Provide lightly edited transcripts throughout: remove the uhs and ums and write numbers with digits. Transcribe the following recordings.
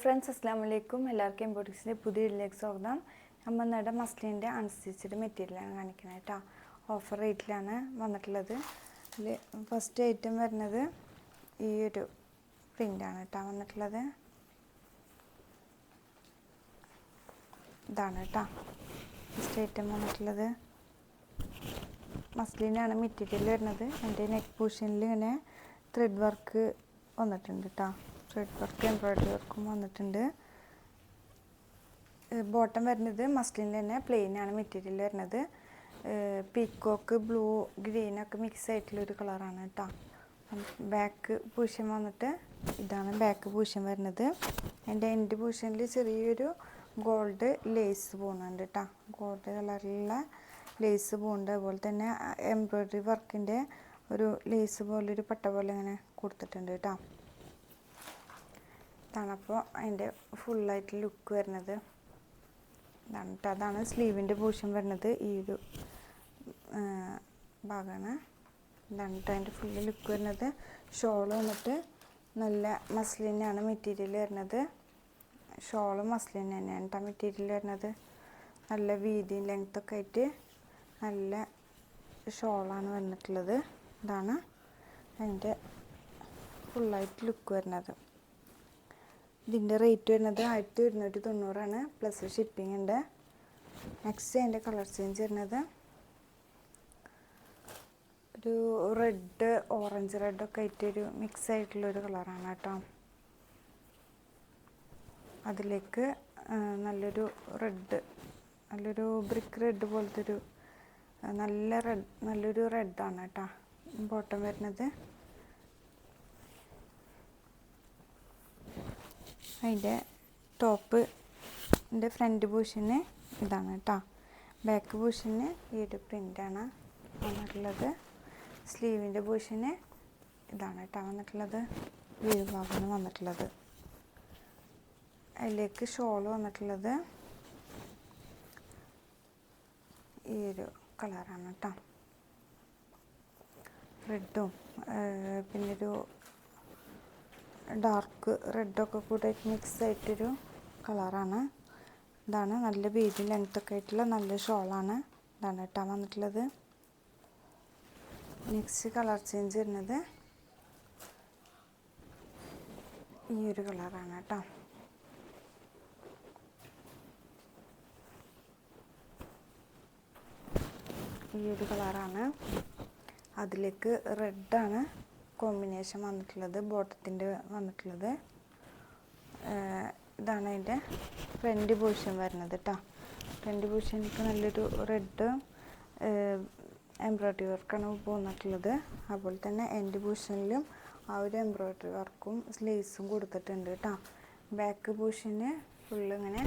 Friends അസ്സലാമലൈക്കും. എല്ലാവർക്കും എംബോട്ടിക്സിൻ്റെ പുതിയ വീഡിയോയിലേക്ക് സ്വാഗതം. നമ്മൾ ഇന്നലെ മസ്ലിൻ്റെ അൺസ്റ്റിച്ചഡ് മെറ്റീരിയലാണ് കാണിക്കുന്നത് കേട്ടോ. ഓഫർ റേറ്റിലാണ് വന്നിട്ടുള്ളത്. അതിൽ ഫസ്റ്റ് ഐറ്റം വരുന്നത് ഈ ഒരു പ്രിൻ്റാണ് കേട്ടോ വന്നിട്ടുള്ളത്. ഇതാണ് കേട്ടോ ഫസ്റ്റ് ഐറ്റം വന്നിട്ടുള്ളത്. മസ്ലിനാണ് മെറ്റീരിയൽ വരുന്നത്. എൻ്റെ നെക്ക് പോർഷനിൽ ഇങ്ങനെ ത്രെഡ് വർക്ക് വന്നിട്ടുണ്ട് കേട്ടോ. ത്രെഡ് വർക്ക് എംബ്രോയ്ഡറി വർക്കും വന്നിട്ടുണ്ട്. ബോട്ടം വരുന്നത് മസ്ലിനിൽ തന്നെ പ്ലെയിൻ ആണ് മെറ്റീരിയൽ വരുന്നത്. പീക്കോക്ക് ബ്ലൂ ഗ്രീനൊക്കെ മിക്സ് ആയിട്ടുള്ളൊരു കളറാണ് കേട്ടോ. ബാക്ക് പൂഷൻ വന്നിട്ട് ഇതാണ് ബാക്ക് പൂഷൻ വരുന്നത്. എൻ്റെ എൻഡ് പൂഷനിൽ ചെറിയൊരു ഗോൾഡ് ലേസ് പോകുന്നുണ്ട് കേട്ടോ. ഗോൾഡ് കളറിലുള്ള ലേസ് പോകുന്നുണ്ട്. അതുപോലെ തന്നെ എംബ്രോയ്ഡറി വർക്കിൻ്റെ ഒരു ലേസ് പോലൊരു പട്ട പോലെ ഇങ്ങനെ കൊടുത്തിട്ടുണ്ട് കേട്ടോ. ഇതാണ് അപ്പോൾ അതിൻ്റെ ഫുള്ളായിട്ട് ലുക്ക് വരുന്നത്. ഇതാണ് കേട്ടോ. അതാണ് സ്ലീവിൻ്റെ പോർഷൻ വരുന്നത്. ഈ ഒരു ഭാഗമാണ്. ഇതാണ് കേട്ടോ അതിൻ്റെ ഫുള്ള് ലുക്ക് വരുന്നത്. ഷോള് വന്നിട്ട് നല്ല മസ്ലിനാണ് മെറ്റീരിയൽ വരുന്നത്. ഷോള് മസ്ലിൻ തന്നെയാണ് കേട്ടോ മെറ്റീരിയൽ വരുന്നത്. നല്ല വീതിയും ലെങ്ത്തൊക്കെ ആയിട്ട് നല്ല ഷോളാണ് വന്നിട്ടുള്ളത്. ഇതാണ് അതിൻ്റെ ഫുള്ളായിട്ട് ലുക്ക് വരുന്നത്. ഇതിൻ്റെ റേറ്റ് വരുന്നത് 1290 പ്ലസ് ഷിപ്പിംഗ് ഉണ്ട്. നെക്സ്റ്റ് അതിൻ്റെ കളർ ചേഞ്ച് വരുന്നത് ഒരു റെഡ് ഓറഞ്ച് റെഡൊക്കെ ആയിട്ടൊരു മിക്സ് ആയിട്ടുള്ളൊരു കളറാണ് കേട്ടോ. അതിലേക്ക് നല്ലൊരു റെഡ്, നല്ലൊരു ബ്രിക്ക് റെഡ് പോലത്തെ ഒരു നല്ലൊരു റെഡാണ് കേട്ടോ ബോട്ടം വരുന്നത്. അതിൻ്റെ ടോപ്പിൻ്റെ ഫ്രണ്ട് പോർഷന് ഇതാണ് കേട്ടോ. ബാക്ക് പോർഷന് ഈ ഒരു പ്രിൻ്റാണ് വന്നിട്ടുള്ളത്. സ്ലീവിൻ്റെ പോർഷന് ഇതാണ് കേട്ടോ വന്നിട്ടുള്ളത്. ഈ ഒരു ഭാഗമാണ് വന്നിട്ടുള്ളത്. അതിലേക്ക് ഷോൾ വന്നിട്ടുള്ളത് ഈ ഒരു കളറാണ് കേട്ടോ. റെഡും പിന്നൊരു ഡാർക്ക് റെഡൊക്കെ കൂടെ മിക്സ് ആയിട്ടൊരു കളറാണ്. ഇതാണ് നല്ല വീതി ലെങ്ത്തൊക്കെ ആയിട്ടുള്ള നല്ല ഷോളാണ്. ഇതാണ് കേട്ടോ വന്നിട്ടുള്ളത്. നെക്സ്റ്റ് കളർ ചേഞ്ച് വരുന്നത് ഈ ഒരു കളറാണ് കേട്ടോ. ഈ ഒരു കളറാണ്. അതിലേക്ക് റെഡാണ് കോമ്പിനേഷൻ വന്നിട്ടുള്ളത്. ബോട്ടത്തിൻ്റെ വന്നിട്ടുള്ളത്. ഇതാണ് അതിൻ്റെ ഫ്രണ്ട് പോർഷൻ വരുന്നത് കേട്ടോ. ഫ്രണ്ട് പോർഷനിലേക്ക് നല്ലൊരു റെഡ് എംബ്രോയ്ഡറി വർക്കാണ് പോന്നിട്ടുള്ളത്. അതുപോലെ തന്നെ എൻഡ് പോർഷനിലും ആ ഒരു എംബ്രോയ്ഡറി വർക്കും ലേസും കൊടുത്തിട്ടുണ്ട് കേട്ടോ. ബാക്ക് പോർഷന് ഫുള്ള് ഇങ്ങനെ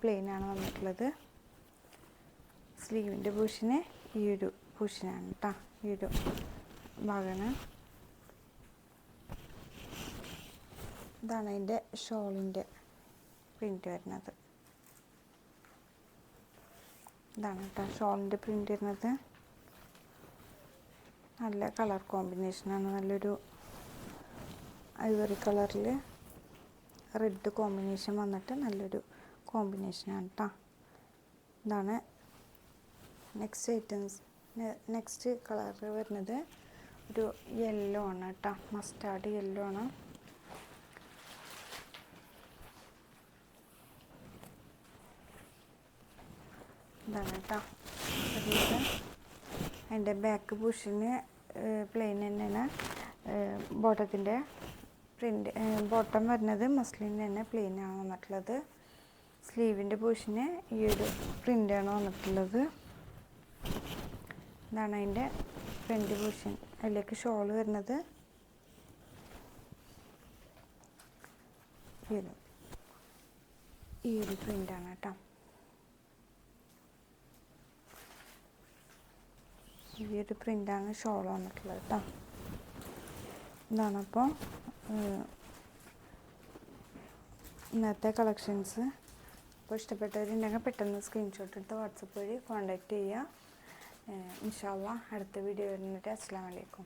പ്ലെയിനാണ് വന്നിട്ടുള്ളത്. സ്ലീവിൻ്റെ പോർഷന് ഈ ഒരു പോർഷനാണ് കേട്ടോ. ഈ ഒരു ഭാഗമാണ്. ഇതാണ് അതിൻ്റെ ഷോളിൻ്റെ പ്രിൻ്റ് വരുന്നത്. ഇതാണ് കേട്ടോ ഷോളിൻ്റെ പ്രിൻ്റ് വരുന്നത്. നല്ല കളർ കോമ്പിനേഷനാണ്. നല്ലൊരു ഐവറി കളറിൽ റെഡ് കോമ്പിനേഷൻ വന്നിട്ട് നല്ലൊരു കോമ്പിനേഷനാണ് കേട്ടോ. ഇതാണ് നെക്സ്റ്റ് കളർ വരുന്നത് ഒരു യെല്ലോ ആണ് കേട്ടോ. മസ്റ്റാർഡ് യെല്ലോ ആണ്. ഇതാണ് കേട്ടോ. അതിൻ്റെ ബാക്ക് പോർഷന് പ്ലെയിൻ തന്നെയാണ്. ബോട്ടത്തിൻ്റെ പ്രിൻ്റ് ബോട്ടം വരുന്നത് മസ്ലിൻ തന്നെ പ്ലെയിനാണ് വന്നിട്ടുള്ളത്. സ്ലീവിൻ്റെ പോർഷന് ഈ ഒരു പ്രിൻ്റാണ് വന്നിട്ടുള്ളത്. ഇതാണ് അതിൻ്റെ ഫ്രണ്ട് പോർഷൻ. അതിലേക്ക് ഷോൾ വരുന്നത് ഈ ഒരു പ്രിൻ്റാണ് കേട്ടോ. ഈ ഒരു പ്രിൻ്റാണ് ഷോൾ വന്നിട്ടുള്ളത് കേട്ടോ. ഇതാണപ്പോൾ ഇന്നത്തെ കളക്ഷൻസ്. അപ്പോൾ ഇഷ്ടപ്പെട്ടവരുണ്ടെങ്കിൽ പെട്ടെന്ന് സ്ക്രീൻഷോട്ട് എടുത്ത് വാട്സപ്പ് വഴി കോൺടാക്റ്റ് ചെയ്യുക. ഇൻഷാ അല്ലാഹ് അടുത്ത വീഡിയോ വരുന്നിട്ട് അസ്സലാമു അലൈക്കും.